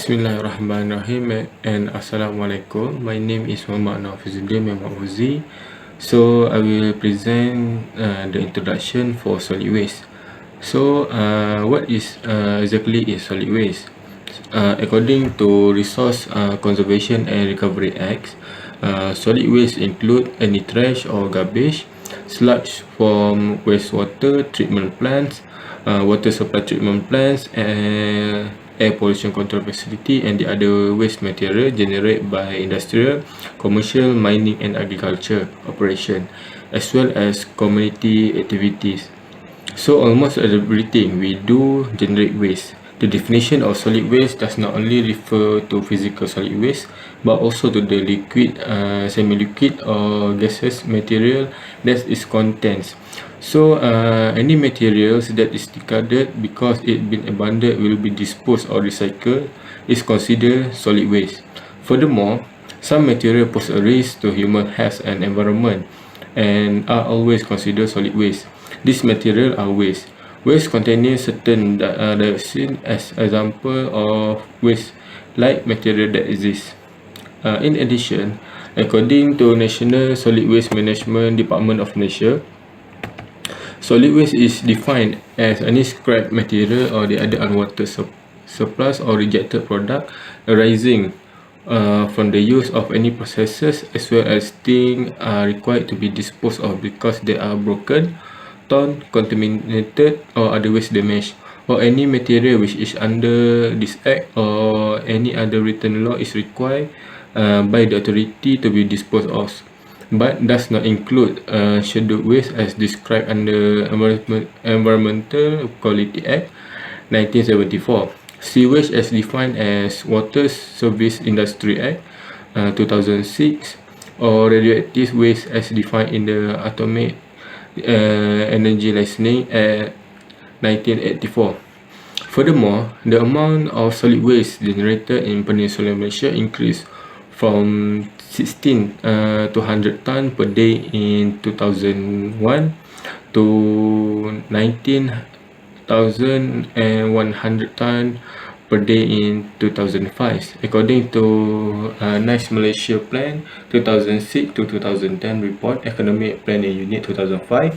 Bismillahirrahmanirrahim and Assalamualaikum. My name is Umar HAFIZUDIN FUZI. So I will present the introduction for solid waste. So what is exactly is solid waste? According to Resource Conservation and Recovery Act, solid waste include any trash or garbage, sludge from wastewater treatment plants, water supply treatment plants, and air pollution control facility, and the other waste material generated by industrial, commercial, mining and agriculture operation, as well as community activities. So almost everything we do generate waste. The definition of solid waste does not only refer to physical solid waste, but also to the liquid, semi-liquid or gaseous material that is contents. So any materials that is discarded because it been abandoned will be disposed or recycled is considered solid waste. Furthermore, some material pose a risk to human health and environment and are always considered solid waste. These materials are waste. Waste containing certain dioxin as example of waste like material that exists. In addition, according to National Solid Waste Management Department of Malaysia, solid waste is defined as any scrap material or the other unwanted surplus or rejected product arising from the use of any processes, as well as things are required to be disposed of because they are broken, torn, contaminated or otherwise damaged, or any material which is under this act or any other written law is required by the authority to be disposed of, but does not include scheduled waste as described under Environmental Quality Act 1974, sewage as defined as Water Service Industry Act 2006, or radioactive waste as defined in the Atomic Energy Licensing Act 1984. Furthermore, the amount of solid waste generated in Peninsular Malaysia increased from 16 to 100 ton per day in 2001 to 19,100 ton per day in 2005, according to NICE Malaysia Plan 2006 to 2010 report, Economic Planning Unit 2005.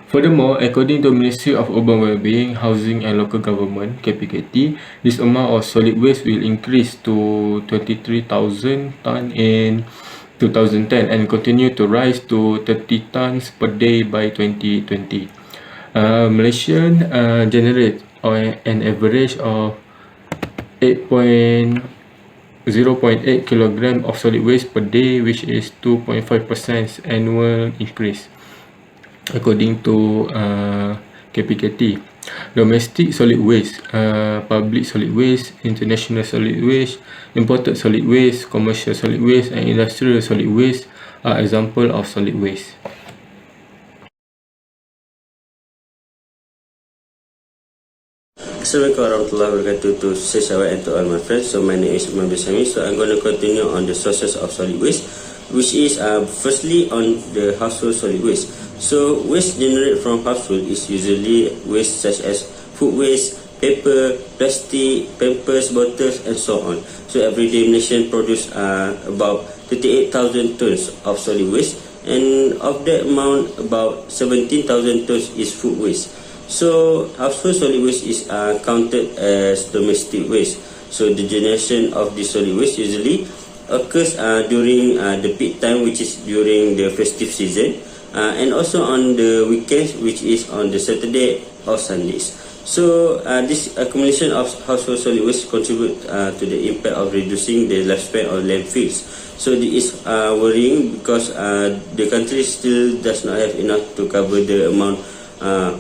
Furthermore, according to Ministry of Urban Wellbeing, Housing and Local Government (KPKT), this amount of solid waste will increase to 23,000 ton in 2010 and continue to rise to 30 tons per day by 2020. Malaysians generate an average of 0.8 kg of solid waste per day, which is 2.5% annual increase, according to KPKT. Domestic solid waste, public solid waste, international solid waste, imported solid waste, commercial solid waste and industrial solid waste are examples of solid waste. Assalamualaikum warahmatullahi wabarakatuh to Shawal and to all my friends. So my name is Umar. So I'm going to continue on the sources of solid waste, which is firstly on the household solid waste. So waste generated from household is usually waste such as food waste, paper, plastic, pampers, bottles and so on. So every day Malaysian produce about 38,000 tons of solid waste, and of that amount about 17,000 tons is food waste. So household solid waste is counted as domestic waste. So the generation of the solid waste usually occurs during the peak time, which is during the festive season, and also on the weekends, which is on the Saturday or Sundays. So this accumulation of household solid waste contribute to the impact of reducing the lifespan of landfills. So this is worrying because the country still does not have enough to cover the amount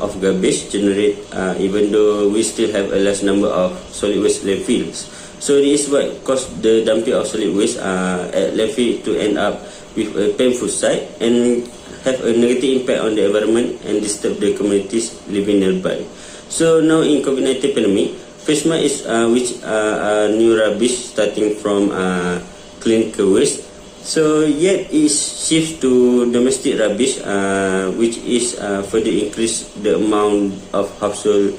of garbage generated, even though we still have a large number of solid waste landfills. So this is what caused the dumping of solid waste at landfill to end up with a painful sight and have a negative impact on the environment and disturb the communities living nearby. So now in COVID-19 pandemic, phase one is which new rubbish starting from clinical waste. So yet it shifts to domestic rubbish, which is further increase the amount of household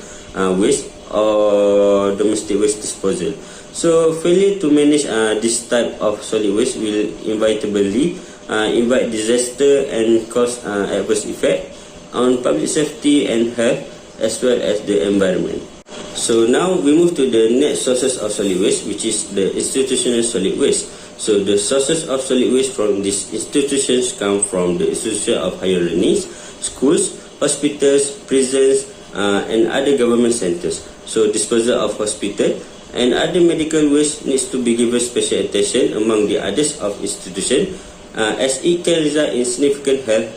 waste or domestic waste disposal. So failure to manage this type of solid waste will inevitably invite disaster and cause adverse effect on public safety and health as well as the environment. So now we move to the next sources of solid waste, which is the institutional solid waste. So the sources of solid waste from these institutions come from the institution of higher learning, schools, hospitals, prisons, and other government centers. So disposal of hospital and other medical waste needs to be given special attention among the others of institution, as it can result in significant health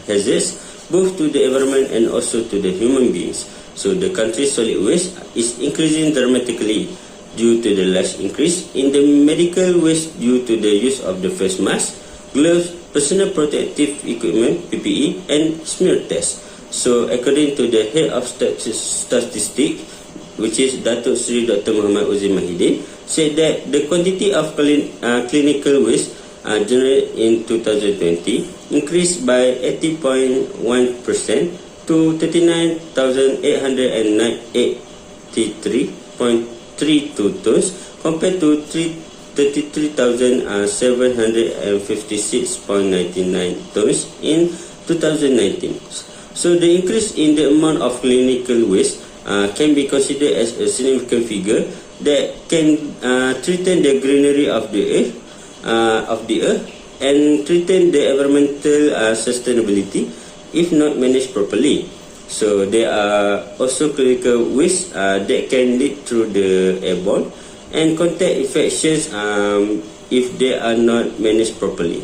hazards both to the environment and also to the human beings. So the country's solid waste is increasing dramatically due to the large increase in the medical waste due to the use of the face mask, gloves, personal protective equipment (PPE), and smear tests. So according to the head of statistics, which is Datuk Seri Dr. Muhammad Uzi Mahidin, said that the quantity of clinical waste generated in 2020 increased by 80.1% to 39,883.32 tons compared to 33,756.99 tons in 2019. So the increase in the amount of clinical waste can be considered as a significant figure that can threaten the greenery of the earth and threaten the environmental sustainability if not managed properly. So there are also clinical waste that can lead through the airborne and contact infections if they are not managed properly.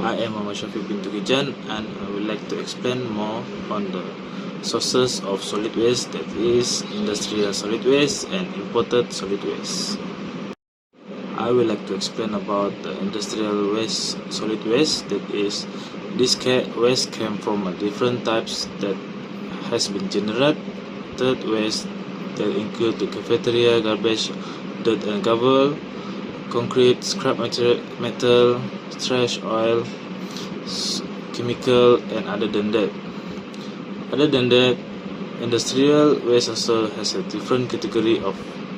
I am SYAHFIQ bin TUKIJAN, and I would like to explain more on the sources of solid waste, that is industrial solid waste and imported solid waste. I would like to explain about the industrial waste, solid waste, that is this waste came from different types that has been generated waste that include the cafeteria garbage, dirt and gravel, concrete, scrap metal, trash, oil, chemical, and other than that. Industrial waste also has a different category of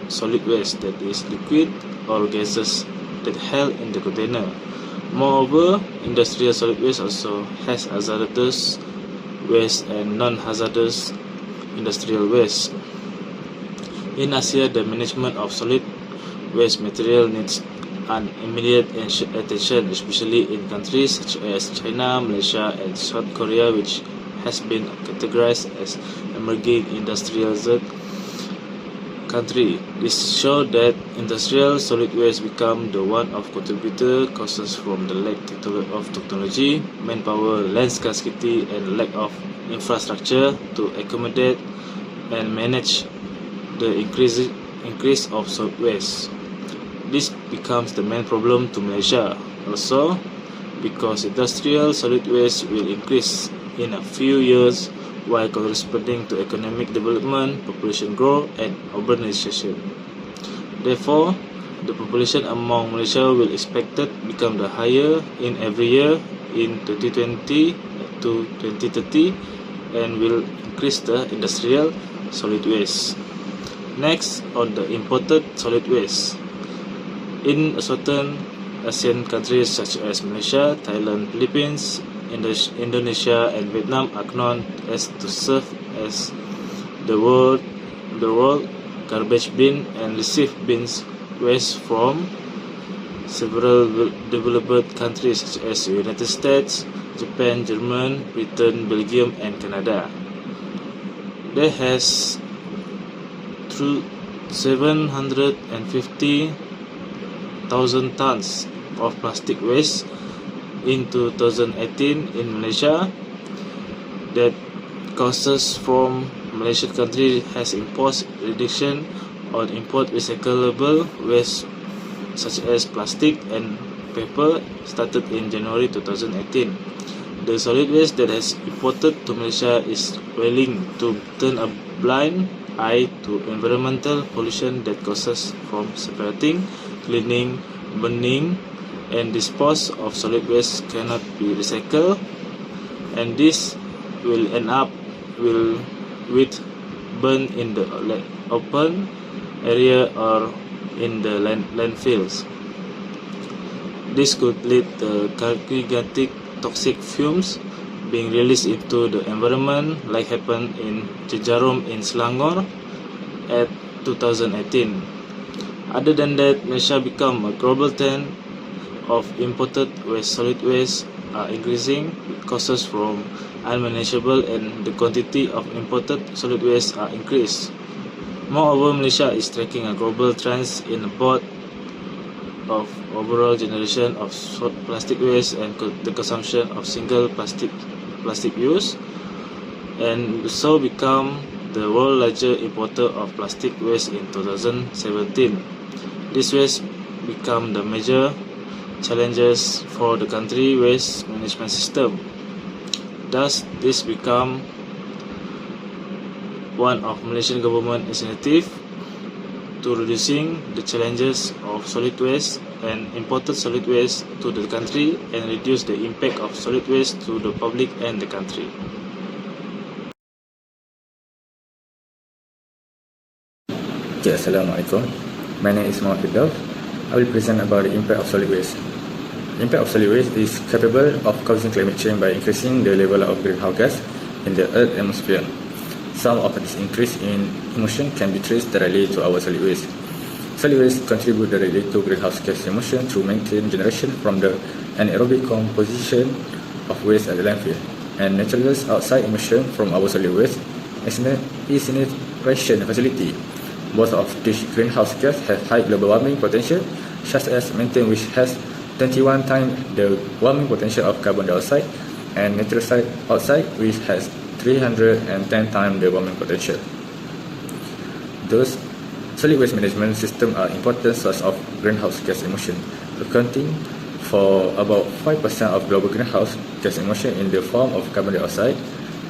solid waste, that is liquid or gases that held in the container. Moreover, industrial solid waste also has hazardous waste and non-hazardous industrial waste. In Asia, the management of solid waste material needs an immediate attention, especially in countries such as China, Malaysia, and South Korea, which has been categorized as emerging industrialized country. This shows that industrial solid waste become the one of contributor causes from the lack of technology, manpower, land scarcity, and lack of infrastructure to accommodate and manage the increase of solid waste. This becomes the main problem to Malaysia. Also, because industrial solid waste will increase in a few years while corresponding to economic development, population growth, and urbanization. Therefore, the population among Malaysia will expected become the higher in every year in 2020 to 2030 and will increase the industrial solid waste. Next, on the imported solid waste. In certain Asian countries such as Malaysia, Thailand, Philippines, Indonesia, and Vietnam are known as to serve as the world garbage bin and receive bins waste from several developed countries such as the United States, Japan, Germany, Britain, Belgium, and Canada. There has through 750,000 tons of plastic waste in 2018 in Malaysia. That causes from Malaysian country has imposed reduction on import recyclable waste such as plastic and paper started in January 2018. The solid waste that has imported to Malaysia is willing to turn a blind eye to environmental pollution that causes from separating, cleaning, burning, and dispose of solid waste cannot be recycled, and this will end up with burn in the open area or in the landfills. This could lead to gigantic toxic fumes being released into the environment, like happened in Cijarum in Selangor at 2018. Other than that, Malaysia become a global trend of imported solid waste are increasing, with costs from unmanageable and the quantity of imported solid waste are increased. Moreover, Malaysia is tracking a global trends in both of overall generation of plastic waste and the consumption of single plastic use, and so become the world largest importer of plastic waste in 2017. This waste become the major challenges for the country waste management system. Thus, this become one of Malaysian government initiative to reducing the challenges of solid waste and imported solid waste to the country and reduce the impact of solid waste to the public and the country. Okay, Assalamualaikum. My name is FIRDAUS. I will present about the impact of solid waste. The impact of solid waste is capable of causing climate change by increasing the level of greenhouse gas in the Earth's atmosphere. Some of this increase in emission can be traced directly to our solid waste. Solid waste contribute directly to greenhouse gas emission through methane generation from the anaerobic composition of waste at the landfill, and natural gas outside emission from our solid waste incineration facility. Both of these greenhouse gas have high global warming potential, such as methane, which has 21 times the warming potential of carbon dioxide, and nitrous oxide, which has 310 times the warming potential. Those solid waste management systems are important source of greenhouse gas emission, accounting for about 5% of global greenhouse gas emission in the form of carbon dioxide,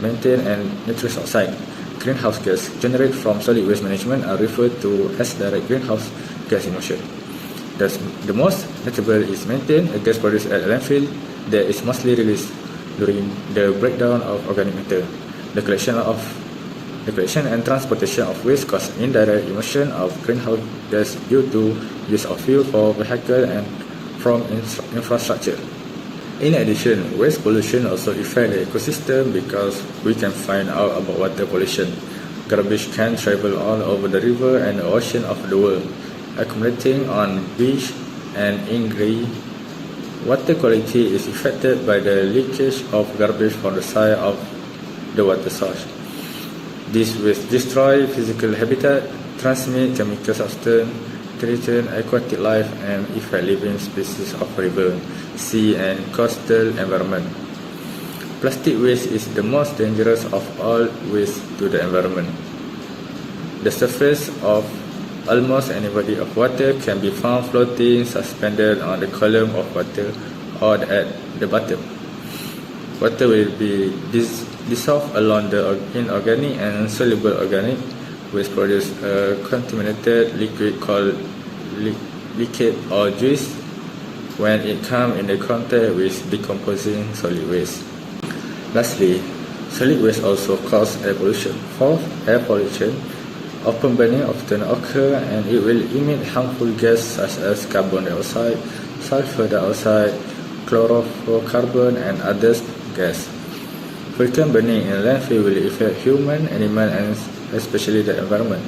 methane, and nitrous oxide. Greenhouse gas generated from solid waste management are referred to as direct greenhouse gas emission. The most notable is methane, a gas produced at a landfill that is mostly released during the breakdown of organic matter. The collection and transportation of waste cause indirect emission of greenhouse gas due to use of fuel for vehicle and from infrastructure. In addition, waste pollution also affects the ecosystem because we can find out about water pollution. Garbage can travel all over the river and the ocean of the world, accumulating on beach and in grey. Water quality is affected by the leakage of garbage from the side of the water source. This waste destroy physical habitat, transmit chemical substance, threaten aquatic life, and affect living species of river, sea, and coastal environment. Plastic waste is the most dangerous of all waste to the environment. The surface of almost any body of water can be found floating, suspended on the column of water or at the bottom. Water will be dissolved along the inorganic and soluble organic waste, produce a contaminated liquid called liquid or juice when it comes in contact with decomposing solid waste. Lastly, solid waste also cause air pollution. Fourth, air pollution. Open burning often occur and it will emit harmful gas such as carbon dioxide, sulfur dioxide, chlorofluorocarbon, and other gas. Frequent burning in landfill will affect human, animal, and especially the environment.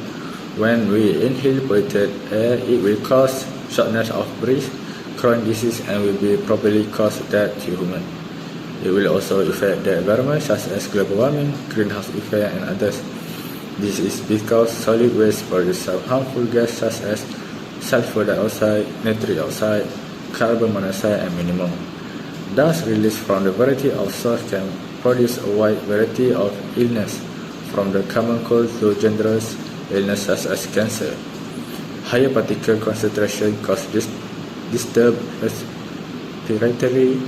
When we inhale polluted air, it will cause shortness of breath, chronic disease, and will be probably cause death to human. It will also affect the environment such as global warming, greenhouse effect, and others. This is because solid waste produces harmful gas such as sulfur dioxide, nitric oxide, carbon monoxide, and minimum. Dust released from the variety of sources can produce a wide variety of illness, from the common cold to dangerous illness such as cancer. Higher particle concentration cause disturbed respiratory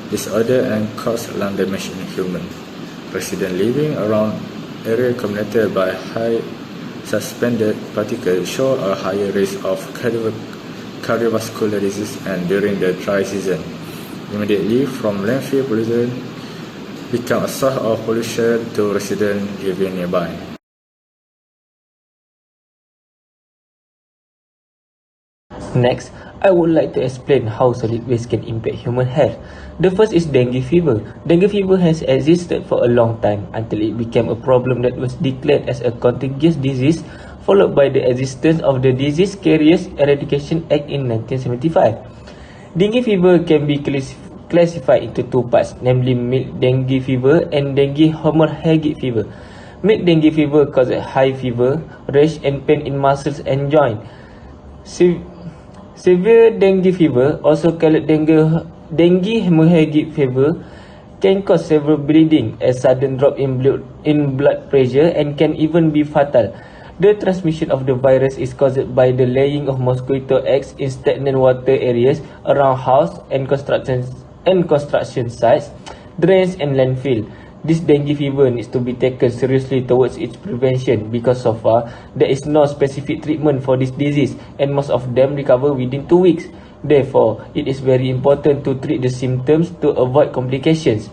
disorder and cause lung damage in human. Residents living around area contaminated by high suspended particles show a higher risk of cardiovascular disease and during the dry season. Immediately from landfill pollution become a source of pollution to residents living nearby. Next, I would like to explain how solid waste can impact human health. The first is dengue fever. Dengue fever has existed for a long time until it became a problem that was declared as a contagious disease, followed by the existence of the Disease Carriers Eradication Act in 1975. Dengue fever can be classified into two parts, namely mild dengue fever and dengue hemorrhagic fever. Mild dengue fever causes high fever, rash and pain in muscles and joints. Severe dengue fever, also called dengue hemorrhagic fever, can cause severe bleeding, a sudden drop in blood pressure, and can even be fatal. The transmission of the virus is caused by the laying of mosquito eggs in stagnant water areas around house and construction sites, drains and landfill. This dengue fever needs to be taken seriously towards its prevention, because so far there is no specific treatment for this disease and most of them recover within 2 weeks. Therefore, it is very important to treat the symptoms to avoid complications.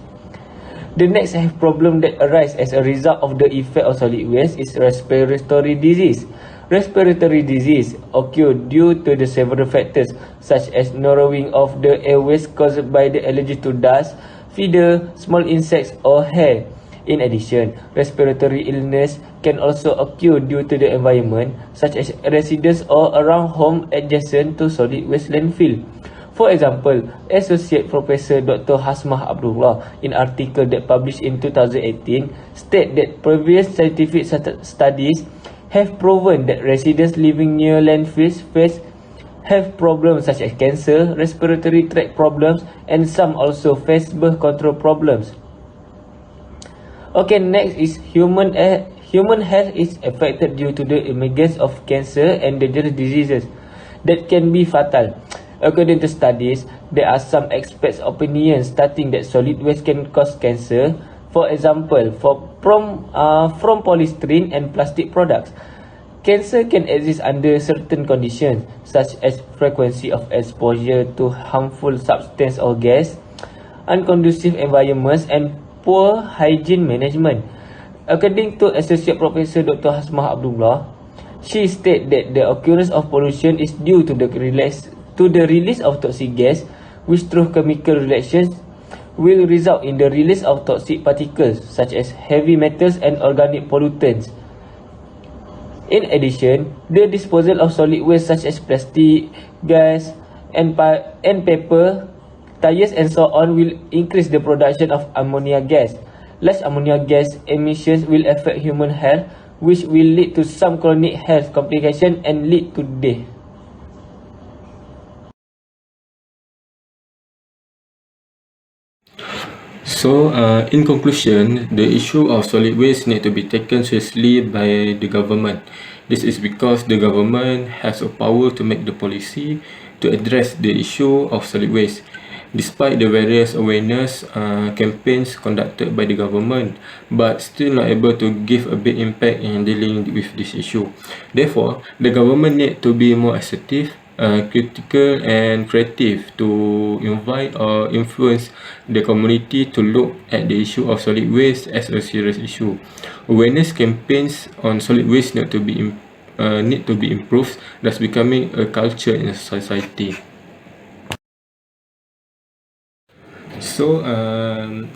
The next health problem that arises as a result of the effect of solid waste is respiratory disease. Respiratory disease occur due to the several factors such as narrowing of the airways caused by the allergy to dust, feeder, small insects or hair. In addition, respiratory illness can also occur due to the environment, such as residence or around home adjacent to solid waste landfill. For example, Associate Professor Dr. Hasmah Abdullah, in article that published in 2018, state that previous scientific studies have proven that residents living near landfills face health problems such as cancer, respiratory tract problems, and some also face birth control problems. Okay, next is human health is affected due to the emergence of cancer and dangerous diseases that can be fatal. According to studies, there are some experts' opinions stating that solid waste can cause cancer. For example, from polystyrene and plastic products. Cancer can exist under certain conditions, such as frequency of exposure to harmful substance or gas, unconducive environments, and poor hygiene management. According to Associate Professor Dr. Hasmah Abdullah, she stated that the occurrence of pollution is due to the release of toxic gas, which through chemical reactions will result in the release of toxic particles such as heavy metals and organic pollutants. In addition, the disposal of solid waste such as plastic, gas, and paper, tires and so on will increase the production of ammonia gas. Large ammonia gas emissions will affect human health, which will lead to some chronic health complications and lead to death. So, in conclusion, the issue of solid waste need to be taken seriously by the government. This is because the government has a power to make the policy to address the issue of solid waste. Despite the various awareness campaigns conducted by the government, but still not able to give a big impact in dealing with this issue. Therefore, the government need to be more assertive, critical and creative to invite or influence the community to look at the issue of solid waste as a serious issue. Awareness campaigns on solid waste need to be improved, thus becoming a culture in society. So,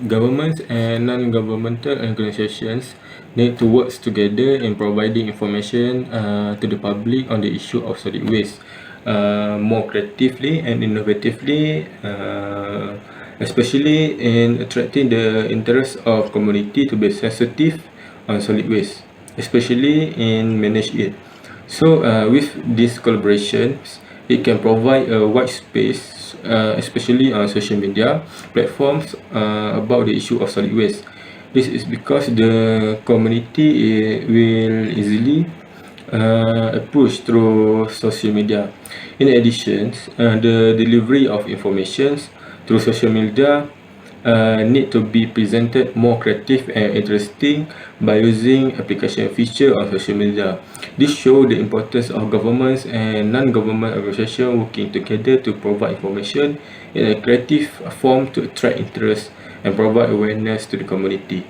governments and non-governmental organizations need to work together in providing information to the public on the issue of solid waste more creatively and innovatively, especially in attracting the interest of community to be sensitive on solid waste, especially in manage it. So, with these collaborations, it can provide a wide space, especially on social media platforms, about the issue of solid waste. This is because the community will easily approach through social media. In addition, the delivery of information through social media need to be presented more creative and interesting by using application feature on social media. This shows the importance of governments and non-government organizations working together to provide information in a creative form to attract interest and provide awareness to the community.